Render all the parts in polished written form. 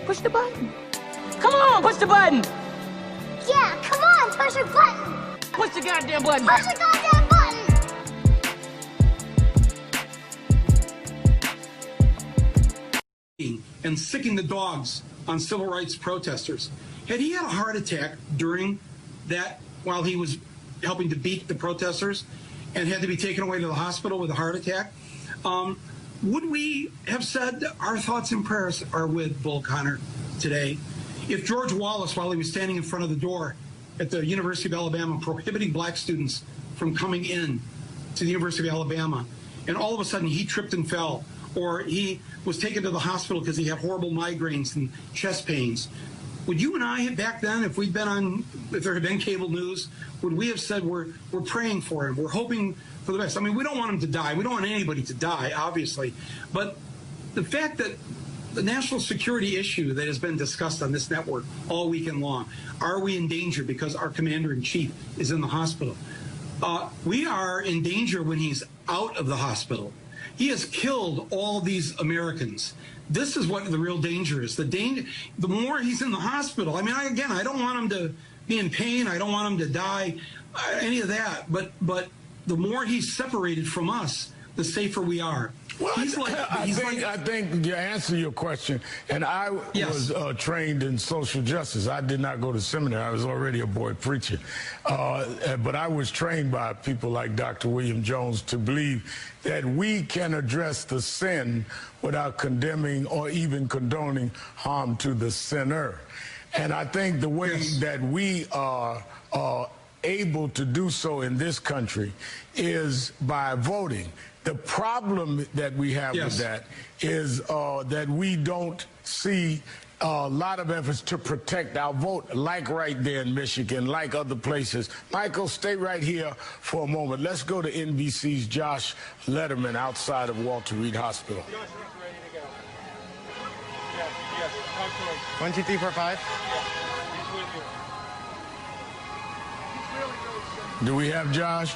Push the button. Come on, push the button. Yeah, come on, push the button. Push the goddamn button. Push the goddamn button. And sicking the dogs on civil rights protesters. Had he had a heart attack during that, while he was helping to beat the protesters, and had to be taken away to the hospital with a heart attack, would we have said our thoughts and prayers are with Bull Connor today? If George Wallace, while he was standing in front of the door at the University of Alabama prohibiting black students from coming in to the University of Alabama, and all of a sudden he tripped and fell, or he was taken to the hospital because he had horrible migraines and chest pains, would you and I back then, if there had been cable news, would we have said we're praying for him, we're hoping for the best? I mean, we don't want him to die. We don't want anybody to die, obviously. But the fact that the national security issue that has been discussed on this network all weekend long, are we in danger because our commander-in-chief is in the hospital? We are in danger when he's out of the hospital. He has killed all these Americans. This is what the real danger is. The more he's in the hospital. I mean, I don't want him to be in pain. I don't want him to die, any of that. But the more he's separated from us, the safer we are. Well, I think to answer your question, and I was trained in social justice. I did not go to seminary. I was already a boy preacher. But I was trained by people like Dr. William Jones to believe that we can address the sin without condemning or even condoning harm to the sinner. And I think the way that we are able to do so in this country is by voting. The problem that we have with that is that we don't see a lot of efforts to protect our vote, like right there in Michigan, like other places. Michael, stay right here for a moment. Let's go to NBC's Josh Letterman outside of Walter Reed Hospital. Josh, ready to go. Yes, talk to us. 1, 2, 3, 4, 5. He's with you. Do we have Josh?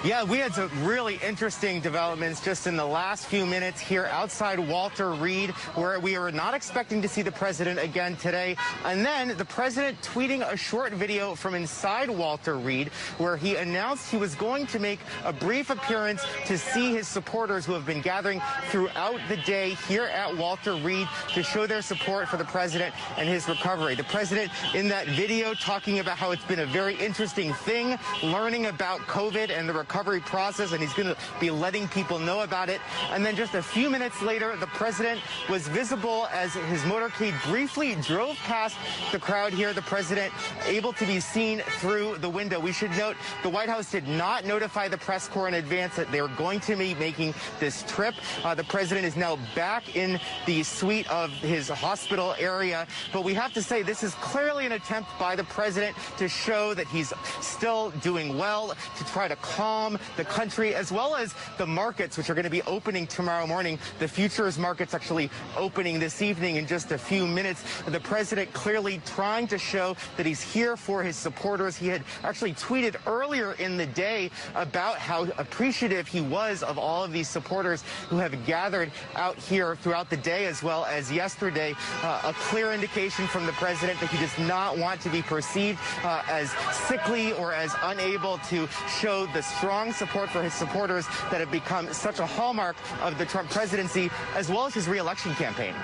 Yeah, we had some really interesting developments just in the last few minutes here outside Walter Reed, where we are not expecting to see the president again today. And then the president tweeting a short video from inside Walter Reed, where he announced he was going to make a brief appearance to see his supporters who have been gathering throughout the day here at Walter Reed to show their support for the president and his recovery. The president in that video talking about how it's been a very interesting thing learning about COVID and the recovery process, and he's going to be letting people know about it. And then just a few minutes later, the president was visible as his motorcade briefly drove past the crowd here. The president able to be seen through the window. We should note the White House did not notify the press corps in advance that they were going to be making this trip. The president is now back in the suite of his hospital area. But we have to say this is clearly an attempt by the president to show that he's still doing well, to try to calm the country, as well as the markets, which are going to be opening tomorrow morning. The futures markets actually opening this evening in just a few minutes. The president clearly trying to show that he's here for his supporters. He had actually tweeted earlier in the day about how appreciative he was of all of these supporters who have gathered out here throughout the day, as well as yesterday. A clear indication from the president that he does not want to be perceived as sickly or as unable to show the strong support for his supporters that have become such a hallmark of the Trump presidency, as well as his re-election campaign.